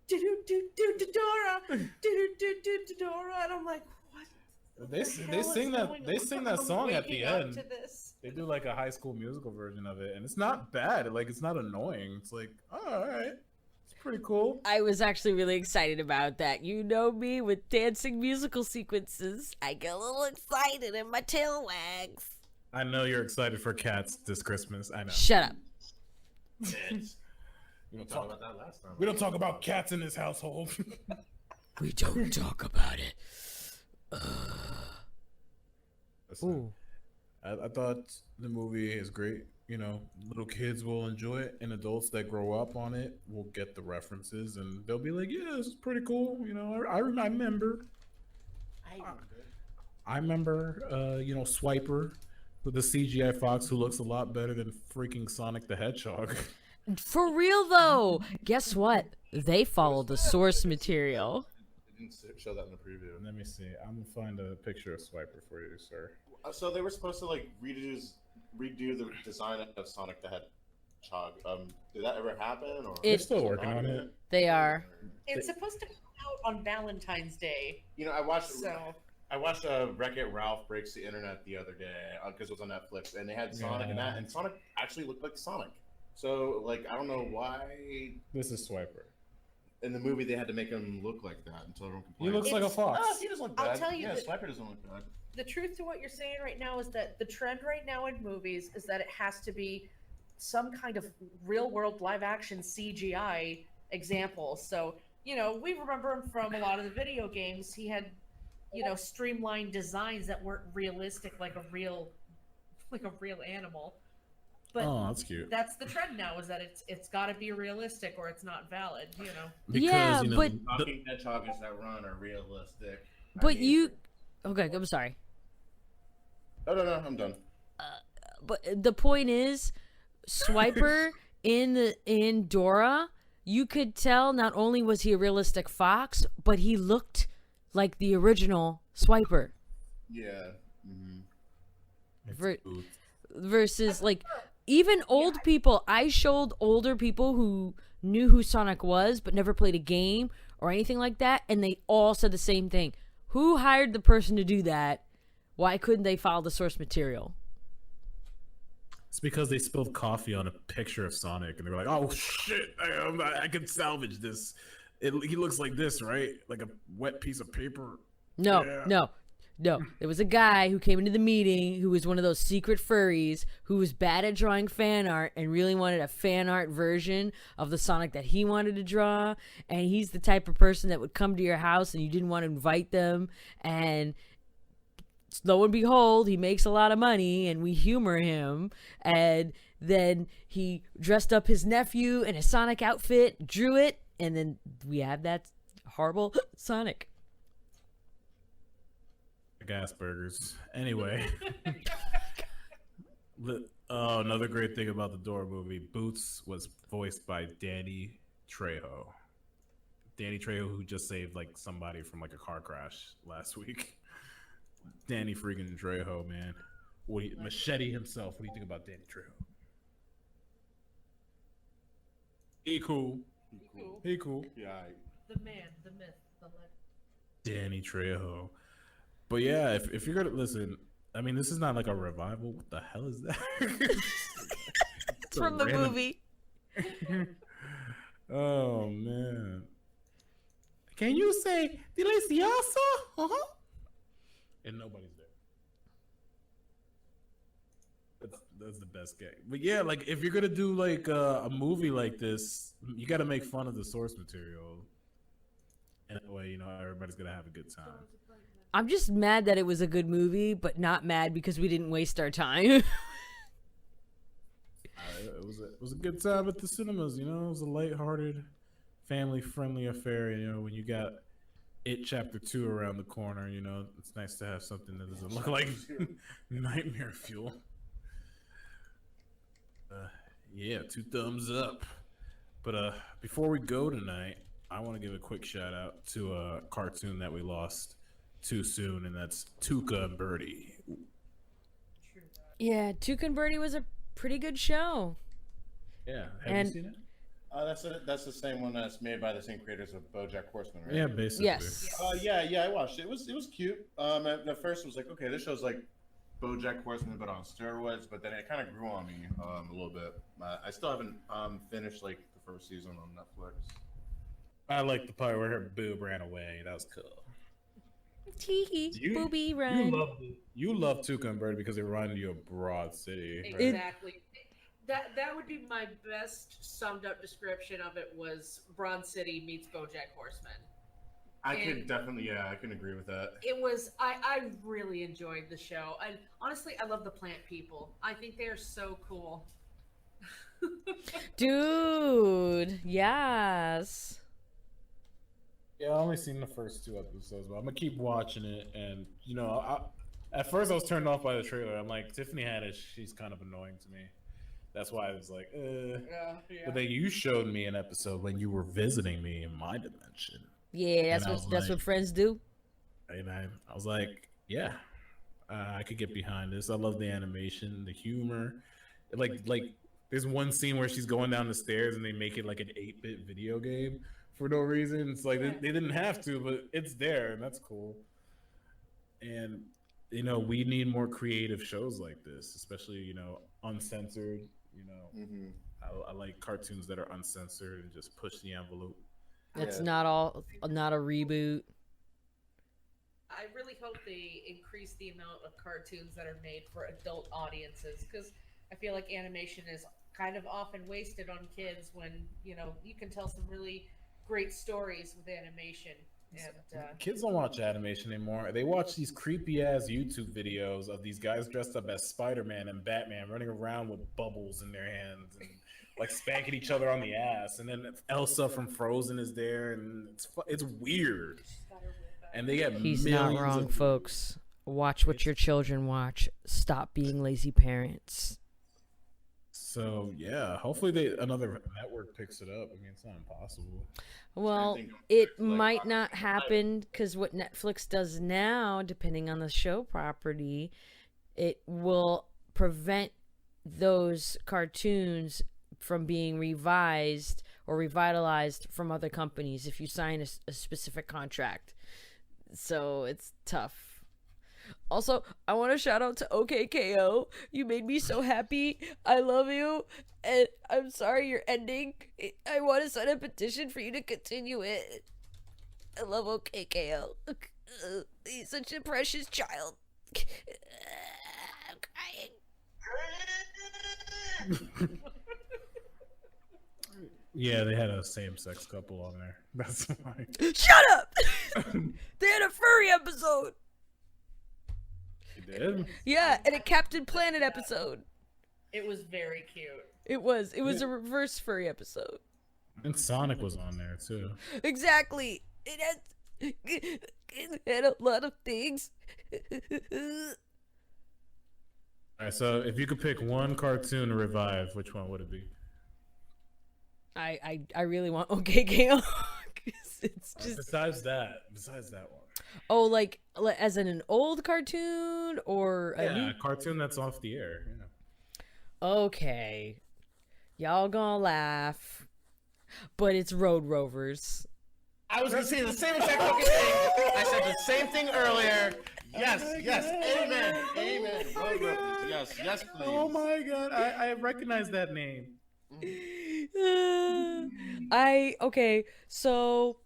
do do do do Dora, do do do do Dora, and I'm like, what? They sing that song at the end. To this. They do like a High School Musical version of it, and it's not bad. Like, it's not annoying. It's like, oh, all right, it's pretty cool. I was actually really excited about that. You know me with dancing musical sequences. I get a little excited and my tail wags. I know you're excited for Cats this Christmas. I know. Shut up. We don't talk about that last time. We don't talk about cats in this household. We don't talk about it. Listen, I thought the movie is great. You know, little kids will enjoy it, and adults that grow up on it will get the references, and they'll be like, "Yeah, this is pretty cool." You know, I remember. I remember. You know, Swiper with the CGI fox who looks a lot better than freaking Sonic the Hedgehog. For real though, guess what? They followed the source material. It didn't show that in the preview. Let me see. I'm gonna find a picture of Swiper for you, sir. So they were supposed to like redo the design of Sonic the Hedgehog. Did that ever happen? Or They're still working on it. They are. It's supposed to come out on Valentine's Day. You know, I watched So Ralph Breaks the Internet the other day because it was on Netflix, and they had Sonic in that, and Sonic actually looked like Sonic. So, like, I don't know why This is Swiper. in the movie they had to make him look like that until everyone He complained. looks like a fox. Oh, he doesn't look bad. I'll tell you yeah, that- Swiper doesn't look bad. The truth to what you're saying right now is that the trend right now in movies is that it has to be some kind of real world live action CGI example. So, you know, we remember him from a lot of the video games. He had, you know, streamlined designs that weren't realistic like a real animal. But Oh, that's cute. that's the trend now, is that it's got to be realistic or it's not valid, you know. Yeah, but- Talking hedgehogs that run are realistic. But okay, I'm sorry. No, I'm done. But the point is, Swiper in Dora, you could tell not only was he a realistic fox, but he looked like the original Swiper. Yeah. Versus like even old people. I showed older people who knew who Sonic was but never played a game or anything like that, and they all said the same thing. Who hired the person to do that? Why couldn't they follow the source material? It's because they spilled coffee on a picture of Sonic, and they were like, "Oh shit, I can salvage this. He looks like this, right? Like a wet piece of paper." No, Yeah. no. There was a guy who came into the meeting who was one of those secret furries who was bad at drawing fan art and really wanted a fan art version of the Sonic that he wanted to draw. And he's the type of person that would come to your house and you didn't want to invite them. And lo and behold, he makes a lot of money and we humor him. And then he dressed up his nephew in a Sonic outfit, drew it, and then we have that horrible Sonic. Asperger's. Anyway. Another great thing about the Dora movie, Boots was voiced by Danny Trejo. Danny Trejo, who just saved like somebody from like a car crash last week. Danny freaking Trejo, man. Machete himself. What do you think about Danny Trejo? He cool. He cool. Yeah. The man, the myth, the legend. Danny Trejo. But yeah, if you're gonna listen, I mean, this is not like a revival. What the hell is that? It's from the movie. Oh man! Can you say delicioso? Uh-huh. And nobody's there. That's the best gag. But yeah, like if you're gonna do like a movie like this, you got to make fun of the source material. And that way, you know, everybody's gonna have a good time. I'm just mad that it was a good movie, but not mad because we didn't waste our time. It was a good time at the cinemas, you know. It was a lighthearted, family-friendly affair. You know, when you got It Chapter 2 around the corner, you know, it's nice to have something that doesn't look like nightmare fuel. Yeah, 2 thumbs up. But before we go tonight, I want to give a quick shout out to a cartoon that we lost too soon, and that's Toucan Birdie. Yeah, Toucan Birdie was a pretty good show. Yeah, have you seen it? That's the same one that's made by the same creators of BoJack Horseman, right? Yeah, basically. Yes. Yeah, I watched it. It was cute. At first, it was like, okay, this show's like BoJack Horseman, but on steroids. But then it kind of grew on me a little bit. I still haven't finished like the first season on Netflix. I like the part where her boob ran away. That was cool. Tee booby run. You love Toucan Birdie because it reminded you of Broad City. Right? Exactly. That would be my best summed up description of it was Broad City meets BoJack Horseman. I can agree with that. It was I really enjoyed the show, and honestly, I love the plant people. I think they are so cool. Dude, yes. Yeah, I only seen the first 2 episodes, but I'm gonna keep watching it. And you know, at first I was turned off by the trailer. I'm like, Tiffany Haddish, she's kind of annoying to me. That's why I was like, Yeah. But then you showed me an episode when you were visiting me in my dimension. Yeah, that's what friends do. And I was like, yeah, I could get behind this. I love the animation, the humor. Like there's one scene where she's going down the stairs and they make it like an 8-bit video game for no reason. It's like they didn't have to, but it's there, and that's cool. And you know, we need more creative shows like this, especially, you know, uncensored. You know, I like cartoons that are uncensored and just push the envelope. That's not a reboot. I really hope they increase the amount of cartoons that are made for adult audiences, because I feel like animation is kind of often wasted on kids when, you know, you can tell some really great stories with animation. And kids don't watch animation anymore. They watch these creepy ass YouTube videos of these guys dressed up as Spider-Man and Batman running around with bubbles in their hands and like spanking each other on the ass. And then Elsa from Frozen is there, and it's weird. And they get He's not wrong, folks. Watch what your children watch. Stop being lazy parents. So yeah, hopefully another network picks it up. I mean, it's not impossible. Well, it might not happen because what Netflix does now, depending on the show property, it will prevent those cartoons from being revised or revitalized from other companies if you sign a specific contract. so it's tough. Also, I want to shout out to OKKO. You made me so happy. I love you, and I'm sorry you're ending. I want to sign a petition for you to continue it. I love OKKO. He's such a precious child. I'm crying. Yeah, they had a same-sex couple on there. That's why. Shut up! They had a furry episode. They did? Yeah, and a Captain Planet episode. It was very cute. It was a reverse furry episode. And Sonic was on there, too. Exactly. It had a lot of things. Alright, so if you could pick one cartoon to revive, which one would it be? I really want OKKO. It's just Besides that one. oh, like as in an old cartoon or a new. Yeah, a cartoon that's off the air. Yeah. Okay, y'all gonna laugh, but it's Road Rovers. I was gonna say the same exact fucking thing. I said the same thing earlier. Yes, amen. Road Rovers. Yes, please. Oh my god, I recognize that name. Okay, so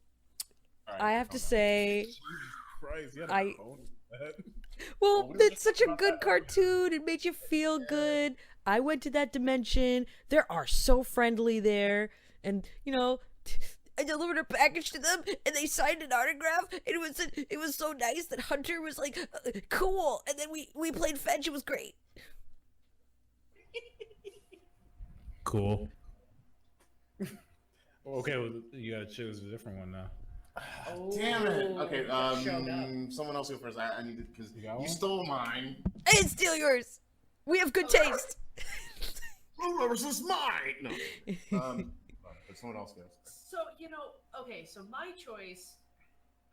Right, I have to say, Christ, you had I- a phone with that. well, it's such a good cartoon. It made you feel good. I went to that dimension. They are so friendly there, and I delivered a package to them, and they signed an autograph. And it was so nice that Hunter was like, "Cool," and then we played fetch. It was great. Cool. Okay, well, you gotta choose a different one now. Oh, Damn it. Okay, showed up. someone else go first. I need to, because You got you one? stole mine. I didn't steal yours. We have good taste. Road Rovers is mine. No. But someone else goes. So okay. So my choice,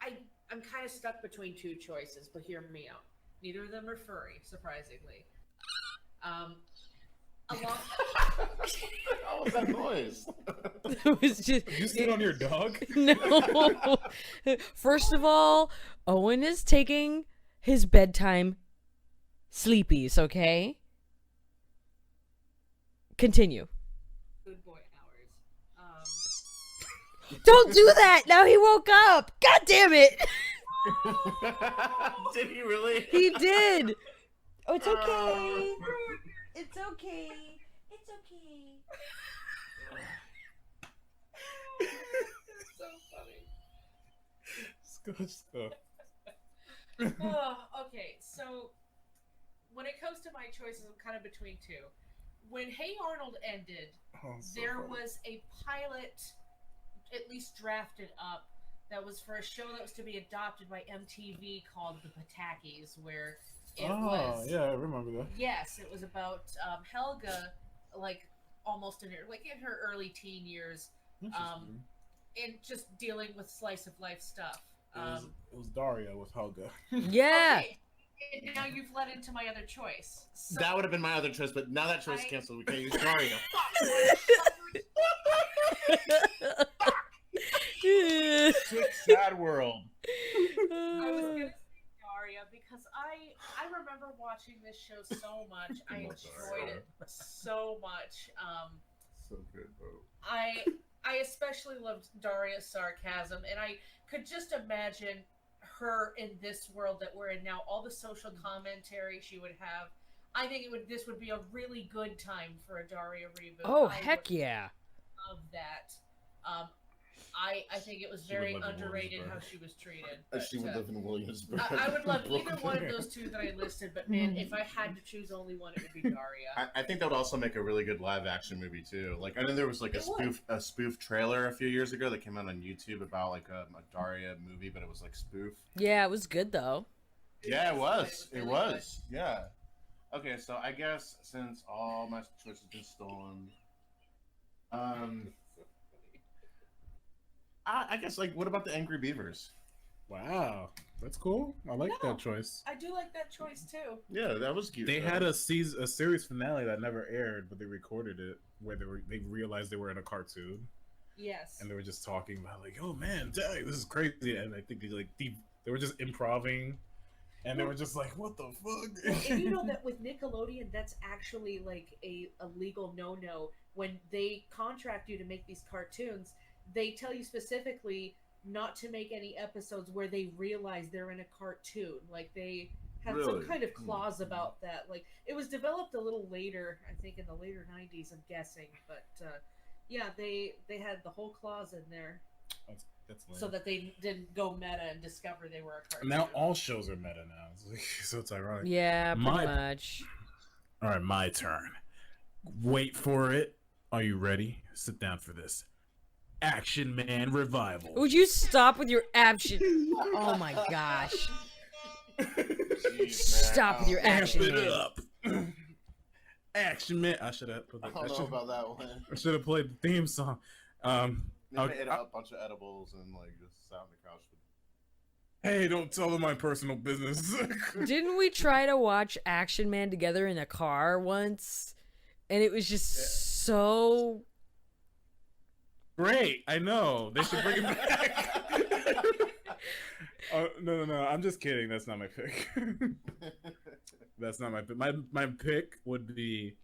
I'm kind of stuck between two choices, but hear me out. Neither of them are furry, surprisingly. Along. What was that noise? It was just You sit on your dog? no. First of all, Owen is taking his bedtime sleepies. Okay. Continue. Good boy hours. Don't do that! Now he woke up! God damn it! Did he really? He did! Oh, it's okay. It's okay. It's okay. It's so funny. Okay, so when it comes to my choices, I'm kind of between two. When Hey Arnold ended, there was a pilot, at least drafted up, that was for a show that was to be adopted by MTV called The Patakis, where it was. yeah, I remember that. Yes, it was about Helga, like almost in her early teen years, and just dealing with slice of life stuff. It was Daria with Helga. Yeah. Okay, and now you've led into my other choice. So, That would have been my other choice, but now that choice is canceled. We can't use Daria. Sick, sad world. I was gonna say Daria because I remember watching this show so much. I enjoyed it so much. So good, bro. I especially loved Daria's sarcasm, and I could just imagine her in this world that we're in now. All the social commentary she would have. I think this would be a really good time for a Daria reboot. Oh, I heck would yeah. love that. I think it was She would very live in underrated how Williamsburg. she was treated. She would live in Williamsburg. I would love either Brooklyn. one of those two that I listed, but man, if I had to choose only one, it would be Daria. I think that would also make a really good live action movie too. Like I know there was like a spoof trailer a few years ago that came out on YouTube about like a Daria movie, but it was like spoof. Yeah, it was good though. Yeah, it was. Really It was. Yeah. Okay, so I guess since all my choices have been stolen, I guess like what about the Angry Beavers? Wow, that's cool. I like No. that choice. I do like that choice too. Yeah, that was cute. They had a series finale that never aired, but they recorded it where they realized they were in a cartoon Yes. and they were just talking about like, oh man, dang, this is crazy, and I think they They were just improving, and they were just like, "What the fuck?" And you know that with Nickelodeon, that's actually like a legal no-no. When they contract you to make these cartoons, they tell you specifically not to make any episodes where they realize they're in a cartoon. Like they have some Really? kind of clause about that. Like it was developed a little later, I think in the later 90s, I'm guessing. But yeah, they had the whole clause in there That's lame. so that they didn't go meta and discover they were a cartoon. Now all shows are meta now. It's like, so it's ironic. Yeah, pretty My- much. All right, my turn. Wait for it. Are you ready? Sit down for this. Action Man Revival. Would you stop with your action? Oh my gosh. Jeez, man. Stop with your I don't- action. Amp it Man. up. Action Man. I should have put I don't know about that one. I should have played the theme song. They Okay, ate a bunch of edibles and like just sat on the couch. hey, don't tell them my personal business. Didn't we try to watch Action Man together in a car once? And it was just so. Great, I know. They should bring it back. No. I'm just kidding. That's not my pick. That's not my pick. My pick would be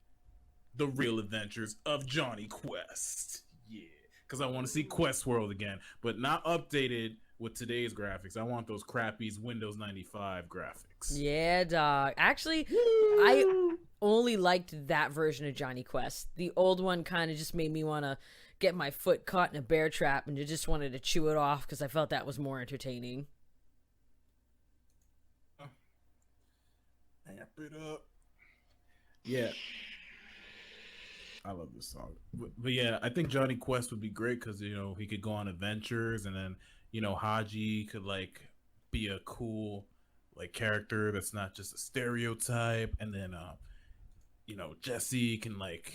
The Real Adventures of Johnny Quest. Yeah, because I want to see Quest World again, but not updated with today's graphics. I want those crappy Windows 95 graphics. Yeah, dog. Actually, I only liked that version of Johnny Quest. The old one kind of just made me want to get my foot caught in a bear trap and just wanted to chew it off because I felt that was more entertaining. Amp it up. Yeah. I love this song. But yeah, I think Johnny Quest would be great because, you know, he could go on adventures and then, you know, Haji could, like, be a cool, like, character that's not just a stereotype. And then, you know, Jessie can, like,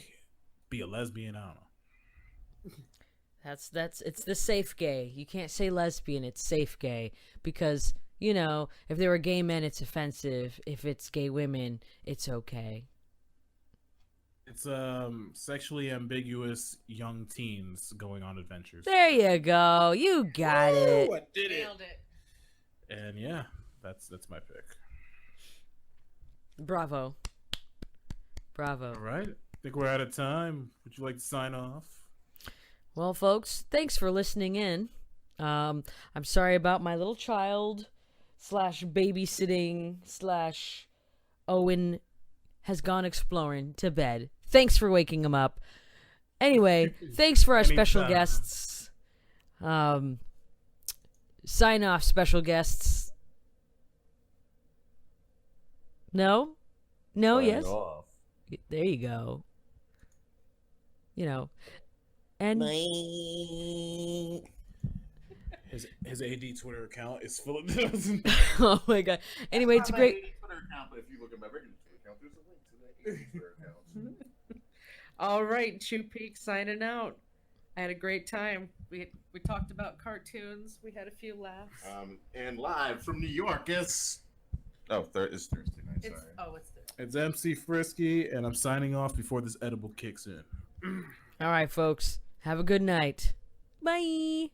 be a lesbian. I don't know. It's the safe gay. You can't say lesbian, it's safe gay. Because, you know, if they were gay men, it's offensive. If it's gay women, it's okay. It's sexually ambiguous young teens going on adventures. There you go. You got it. I did it. Nailed it. And yeah, that's my pick. Bravo. Bravo. All right. I think we're out of time. Would you like to sign off? Well, folks, thanks for listening in. I'm sorry about my little child / babysitting / Owen has gone exploring to bed. Thanks for waking him up. Anyway, thanks for our special Anytime. guests. Sign off, special guests. No? No, Sign yes? off. There you go. You know. And His AD Twitter account is Philadeldog. oh my god. Anyway, it's a great. Twitter account, but if you look at my regular Twitter account, there's a link to the Twitter account. All right, Chewpeke signing out. I had a great time. We talked about cartoons. We had a few laughs. And live from New York is it's Thursday night. It's Sorry. it's there. It's MC Frisky, and I'm signing off before this edible kicks in. All right, folks. Have a good night. Bye.